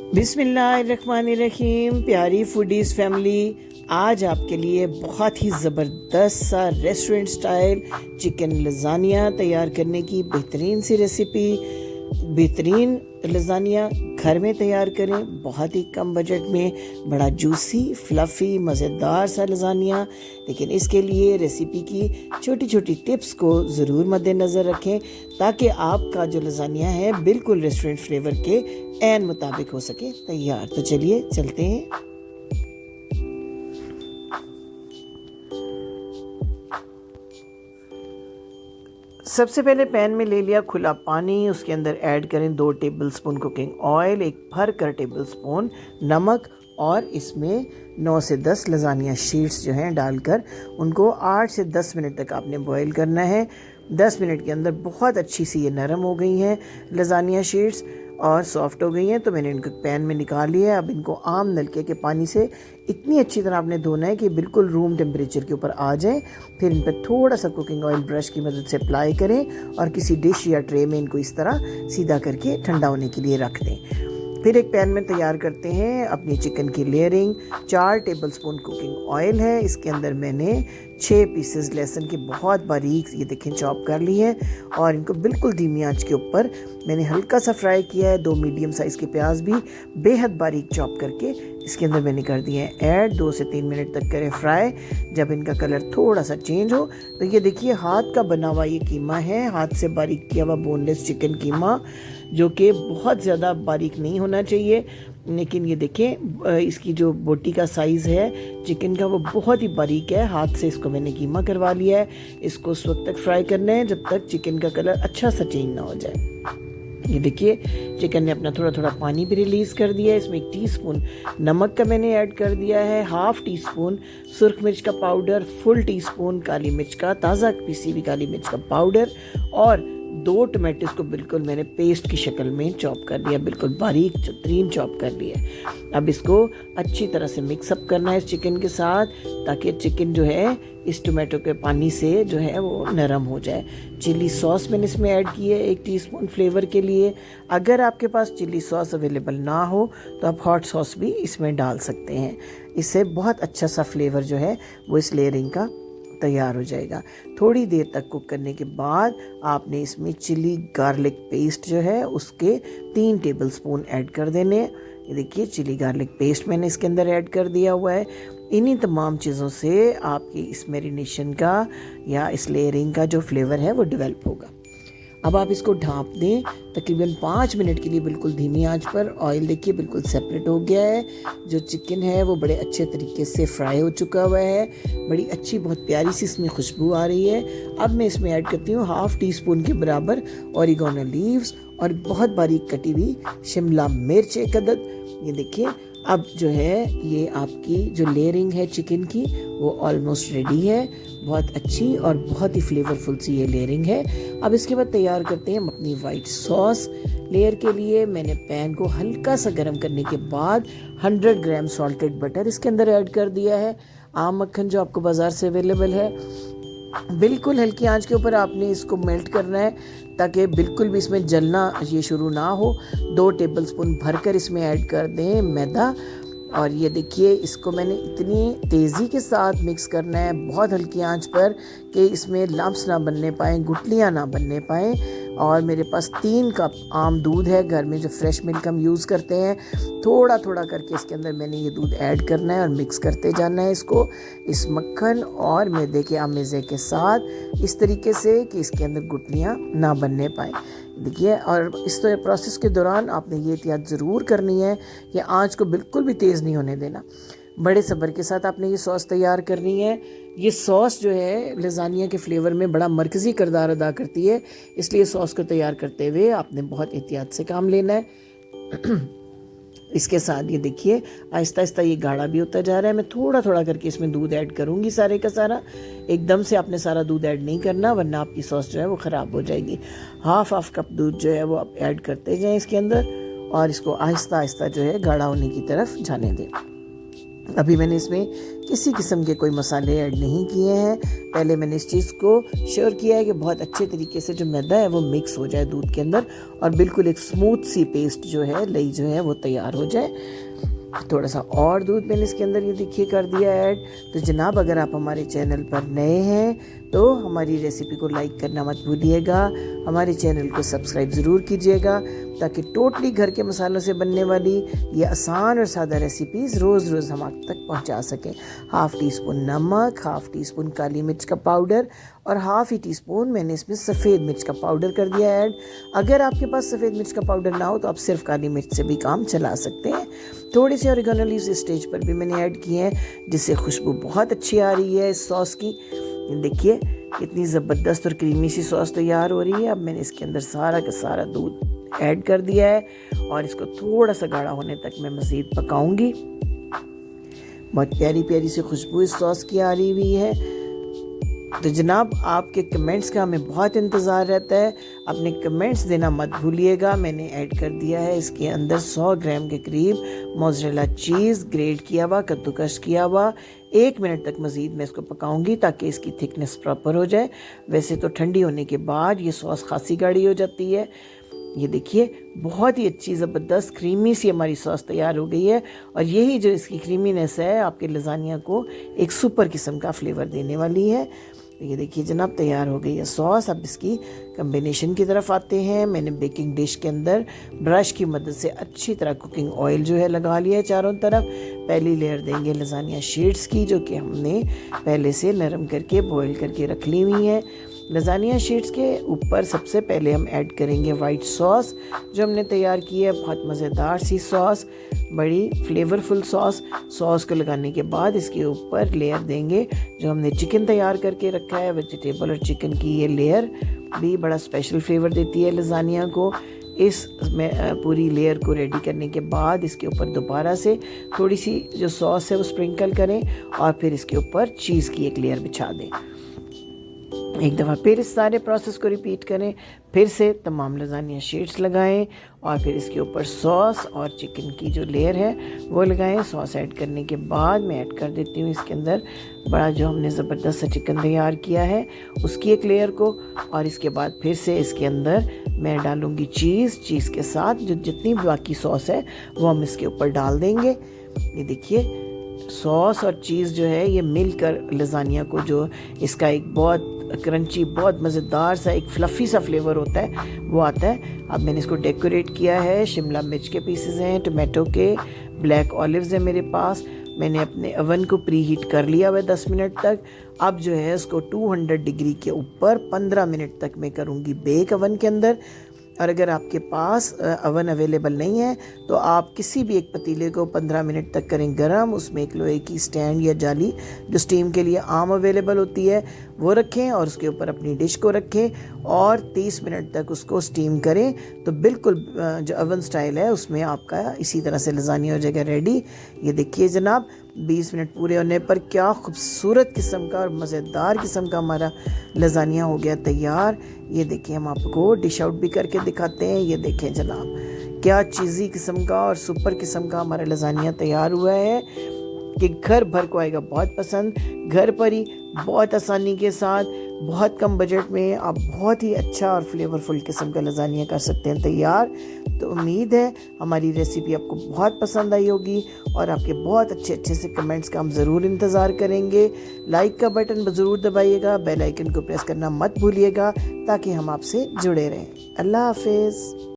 बिस्मिल्लाहिर्रहमानिर्रहीम। प्यारी foodies family, आज आपके लिए बहुत ही ज़बरदस्त सा रेस्टोरेंट स्टाइल चिकन लज़ानिया तैयार करने की बेहतरीन सी रेसिपी। बेहतरीन लज़ानिया घर में तैयार करें, बहुत ही कम बजट में बड़ा जूसी फ्लफ़ी मज़ेदार सा लज़ानिया। लेकिन इसके लिए रेसिपी की छोटी छोटी टिप्स को ज़रूर मद्देनज़र रखें ताकि आपका जो लज़ानिया है बिल्कुल रेस्टोरेंट फ्लेवर के ऐन मुताबिक हो सके तैयार। तो चलिए चलते हैं। सबसे पहले पैन में ले लिया खुला पानी, उसके अंदर ऐड करें 2 टेबलस्पून कुकिंग ऑयल, 1 भरकर टेबलस्पून नमक और इसमें 9 से 10 लज़ानिया शीट्स जो हैं डालकर उनको 8 से 10 मिनट तक आपने बॉईल करना है। 10 मिनट के अंदर बहुत अच्छी सी ये नरम हो गई हैं लज़ानिया शीट्स और सॉफ्ट हो गई हैं, तो मैंने इनको पैन में निकाल लिया है। अब इनको आम नलके के पानी से इतनी अच्छी तरह आपने धोना है कि बिल्कुल रूम टेम्परेचर के ऊपर आ जाए। फिर इन पर थोड़ा सा कुकिंग ऑयल ब्रश की मदद से अप्लाई करें और किसी डिश या ट्रे में इनको इस तरह सीधा करके ठंडा होने के लिए रख दें। फिर एक पैन में तैयार करते हैं अपनी चिकन की लेयरिंग। 4 टेबलस्पून कुकिंग ऑयल है, इसके अंदर मैंने 6 पीसेस लहसुन के बहुत बारीक ये देखें चॉप कर ली है और इनको बिल्कुल धीमी आंच के ऊपर मैंने हल्का सा फ्राई किया है। 2 मीडियम साइज़ के प्याज भी बेहद बारीक चॉप करके इसके अंदर मैंने कर दिए हैं ऐड। 2 से 3 मिनट तक करें फ्राई। जब इनका कलर थोड़ा सा चेंज हो तो ये देखिए हाथ का बना हुआ ये कीमा है, हाथ से बारीक किया हुआ बोनलेस चिकन कीमा, जो कि बहुत ज़्यादा बारीक नहीं होना चाहिए। लेकिन ये देखें इसकी जो बोटी का साइज़ है चिकन का वो बहुत ही बारीक है। हाथ से इसको मैंने कीमा करवा लिया है। इसको उस वक्त तक फ्राई करना है जब तक चिकन का कलर अच्छा सा चेंज ना हो जाए। ये देखिए चिकन ने अपना थोड़ा थोड़ा पानी भी रिलीज़ कर दिया है। इसमें 1 टीस्पून नमक का मैंने ऐड कर दिया है, 1/2 टीस्पून सुर्ख मिर्च का पाउडर, फुल टीस्पून काली मिर्च का ताज़ा पीसी हुई काली मिर्च का पाउडर और 2 टमाटोस को बिल्कुल मैंने पेस्ट की शक्ल में चॉप कर दिया, बिल्कुल बारीक तरीन चॉप कर लिया। अब इसको अच्छी तरह से मिक्सअप करना है इस चिकन के साथ ताकि चिकन जो है इस टमाटो के पानी से जो है वो नरम हो जाए। चिली सॉस मैंने इसमें ऐड की है 1 टीस्पून फ्लेवर के लिए। अगर आपके पास चिली सॉस अवेलेबल ना हो तो आप हॉट सॉस भी इसमें डाल सकते हैं। इससे बहुत अच्छा सा फ्लेवर जो है वो इस लेयरिंग का तैयार हो जाएगा। थोड़ी देर तक कुक करने के बाद आपने इसमें चिली गार्लिक पेस्ट जो है उसके 3 टेबलस्पून ऐड कर देने। ये देखिए चिली गार्लिक पेस्ट मैंने इसके अंदर ऐड कर दिया हुआ है। इन्हीं तमाम चीज़ों से आपकी इस मैरिनेशन का या इस लेयरिंग का जो फ्लेवर है वो डेवलप होगा। अब आप इसको ढाँप दें तकरीबन 5 मिनट के लिए बिल्कुल धीमी आंच पर। ऑयल देखिए बिल्कुल सेपरेट हो गया है। जो चिकन है वो बड़े अच्छे तरीके से फ्राई हो चुका हुआ है। बड़ी अच्छी बहुत प्यारी सी इसमें खुशबू आ रही है। अब मैं इसमें ऐड करती हूँ 1/2 टीस्पून के बराबर ऑरिगेनो लीव्स और बहुत बारीक कटी हुई शिमला मिर्च 1 अदद। ये देखिए अब जो है ये आपकी जो लेयरिंग है चिकन की वो ऑलमोस्ट रेडी है। बहुत अच्छी और बहुत ही फ्लेवरफुल सी ये लेयरिंग है। अब इसके बाद तैयार करते हैं हम अपनी वाइट सॉस। लेयर के लिए मैंने पैन को हल्का सा गर्म करने के बाद 100 ग्राम सॉल्टेड बटर इसके अंदर ऐड कर दिया है। आम मक्खन जो आपको बाज़ार से अवेलेबल है, बिल्कुल हल्की आंच के ऊपर आपने इसको मेल्ट करना है ताकि बिल्कुल भी इसमें जलना ये शुरू ना हो। 2 टेबलस्पून भरकर इसमें ऐड कर दें मैदा और ये देखिए इसको मैंने इतनी तेज़ी के साथ मिक्स करना है बहुत हल्की आंच पर कि इसमें लम्प्स ना बनने पाएँ, गुठलियाँ ना बनने पाएँ। और मेरे पास 3 कप आम दूध है घर में जो फ्रेश मिल्क हम यूज़ करते हैं। थोड़ा थोड़ा करके इसके अंदर मैंने ये दूध ऐड करना है और मिक्स करते जाना है इसको इस मक्खन और मैदे के आमेज़े के साथ इस तरीके से कि इसके अंदर गुठलियाँ ना बनने पाएँ। देखिए और इस प्रोसेस के दौरान आपने ये एहतियात ज़रूर करनी है कि आंच को बिल्कुल भी तेज़ नहीं होने देना। बड़े सब्र के साथ आपने ये सॉस तैयार करनी है। ये सॉस जो है लज़ानिया के फ्लेवर में बड़ा मरकज़ी किरदार अदा करती है, इसलिए सॉस को तैयार करते हुए आपने बहुत एहतियात से काम लेना है। इसके साथ ये देखिए आहिस्ता आहिस्ता ये गाढ़ा भी होता जा रहा है। मैं थोड़ा थोड़ा करके इसमें दूध ऐड करूँगी सारे का सारा। एकदम से आपने सारा दूध ऐड नहीं करना वरना आपकी सॉस जो है वो ख़राब हो जाएगी। 1/2 कप दूध जो है वो आप ऐड करते जाएँ इसके अंदर और इसको आहिस्ता आहिस्ता जो है गाढ़ा होने की तरफ जाने दें। अभी मैंने इसमें किसी किस्म के कोई मसाले ऐड नहीं किए हैं। पहले मैंने इस चीज़ को श्योर किया है कि बहुत अच्छे तरीके से जो मैदा है वो मिक्स हो जाए दूध के अंदर और बिल्कुल एक स्मूथ सी पेस्ट जो है लई जो है वो तैयार हो जाए। थोड़ा सा और दूध मैंने इसके अंदर ये देखिए कर दिया ऐड। तो जनाब अगर आप हमारे चैनल पर नए हैं तो हमारी रेसिपी को लाइक करना मत भूलिएगा, हमारे चैनल को सब्सक्राइब ज़रूर कीजिएगा ताकि टोटली घर के मसालों से बनने वाली ये आसान और सादा रेसिपीज़ रोज़ रोज़ हम आप तक पहुंचा सकें। हाफ़ टी स्पून नमक, हाफ़ टी स्पून काली मिर्च का पाउडर और हाफ़ ही टी स्पून मैंने इसमें सफ़ेद मिर्च का पाउडर कर दिया ऐड। अगर आपके पास सफ़ेद मिर्च का पाउडर ना हो तो आप सिर्फ काली मिर्च से भी काम चला सकते हैं। थोड़ी सी ऑरिगेनो लीव्स इस स्टेज पर भी मैंने ऐड किए हैं जिससे खुशबू बहुत अच्छी आ रही है इस सॉस की। देखिए कितनी ज़बरदस्त और क्रीमी सी सॉस तैयार हो रही है। अब मैंने इसके अंदर सारा का सारा दूध ऐड कर दिया है और इसको थोड़ा सा गाढ़ा होने तक मैं मज़ीद पकाऊंगी। बहुत प्यारी प्यारी सी खुशबू इस सॉस की आ रही हुई है। तो जनाब आपके कमेंट्स का हमें बहुत इंतज़ार रहता है, अपने कमेंट्स देना मत भूलिएगा। मैंने ऐड कर दिया है इसके अंदर 100 ग्राम के करीब मोज़रेला चीज़ ग्रेट किया हुआ, कद्दूकस किया हुआ। 1 मिनट तक मज़ीद मैं इसको पकाऊंगी ताकि इसकी थिकनेस प्रॉपर हो जाए। वैसे तो ठंडी होने के बाद ये सॉस खासी गाढ़ी हो जाती है। ये देखिए बहुत ही अच्छी ज़बरदस्त क्रीमी सी हमारी सॉस तैयार हो गई है और यही जो इसकी क्रीमीनेस है आपके लजानिया को एक सुपर किस्म का फ्लेवर देने वाली है। ये देखिए जनाब तैयार हो गई है सॉस। अब इसकी कम्बिनेशन की तरफ आते हैं। मैंने बेकिंग डिश के अंदर ब्रश की मदद से अच्छी तरह कुकिंग ऑयल जो है लगा लिया है चारों तरफ। पहली लेयर देंगे लजानिया शीट्स की जो कि हमने पहले से नरम करके बॉईल करके रख ली हुई है। लजानिया शीट्स के ऊपर सबसे पहले हम ऐड करेंगे वाइट सॉस जो हमने तैयार की है। बहुत मज़ेदार सी सॉस, बड़ी फ्लेवरफुल सॉस। सॉस को लगाने के बाद इसके ऊपर लेयर देंगे जो हमने चिकन तैयार करके रखा है। वेजिटेबल और चिकन की ये लेयर भी बड़ा स्पेशल फ्लेवर देती है लजानिया को। इस पूरी लेयर को रेडी करने के बाद इसके ऊपर दोबारा से थोड़ी सी जो सॉस है वो स्प्रिंकल करें और फिर इसके ऊपर चीज़ की एक लेयर बिछा दें। एक दफ़ा फिर इस सारे प्रोसेस को रिपीट करें, फिर से तमाम लजानिया शीट्स लगाएं और फिर इसके ऊपर सॉस और चिकन की जो लेयर है वो लगाएं। सॉस ऐड करने के बाद मैं ऐड कर देती हूँ इसके अंदर बड़ा जो हमने ज़बरदस्त सा चिकन तैयार किया है उसकी एक लेयर को और इसके बाद फिर से इसके अंदर मैं डालूँगी चीज़ के साथ जो जितनी बाकी सॉस है वो हम इसके ऊपर डाल देंगे। ये देखिए सॉस और चीज़ जो है ये मिलकर लजानिया को जो इसका एक बहुत क्रंची बहुत मज़ेदार सा एक फ्लफ़ी सा फ्लेवर होता है वो आता है। अब मैंने इसको डेकोरेट किया है। शिमला मिर्च के पीसेस हैं, टमाटो के, ब्लैक ऑलिव्स है मेरे पास। मैंने अपने ओवन को प्री हीट कर लिया हुआ है 10 मिनट तक। अब जो है इसको 200 डिग्री के ऊपर 15 मिनट तक मैं करूँगी बेक ओवन के अंदर। और अगर आपके पास ओवन अवेलेबल नहीं है तो आप किसी भी एक पतीले को 15 मिनट तक करें गरम, उसमें एक लोहे की स्टैंड या जाली जो स्टीम के लिए आम अवेलेबल होती है वो रखें और उसके ऊपर अपनी डिश को रखें और 30 मिनट तक उसको स्टीम करें। तो बिल्कुल जो ओवन स्टाइल है उसमें आपका इसी तरह से लजानिया हो जाएगा रेडी। ये देखिए जनाब 20 मिनट पूरे होने पर क्या खूबसूरत किस्म का और मज़ेदार किस्म का हमारा लजानिया हो गया तैयार। ये देखिए हम आपको डिश आउट भी करके दिखाते हैं। ये देखें जनाब क्या चीज़ी किस्म का और सुपर किस्म का हमारा लजानिया तैयार हुआ है कि घर भर को आएगा बहुत पसंद। घर पर ही बहुत आसानी के साथ बहुत कम बजट में आप बहुत ही अच्छा और फ्लेवरफुल किस्म का लजानिया कर सकते हैं तैयार। तो उम्मीद है हमारी रेसिपी आपको बहुत पसंद आई होगी और आपके बहुत अच्छे अच्छे से कमेंट्स का हम ज़रूर इंतज़ार करेंगे। लाइक का बटन ज़रूर दबाइएगा, बेल आइकन को प्रेस करना मत भूलिएगा ताकि हम आपसे जुड़े रहें। अल्लाह हाफिज़।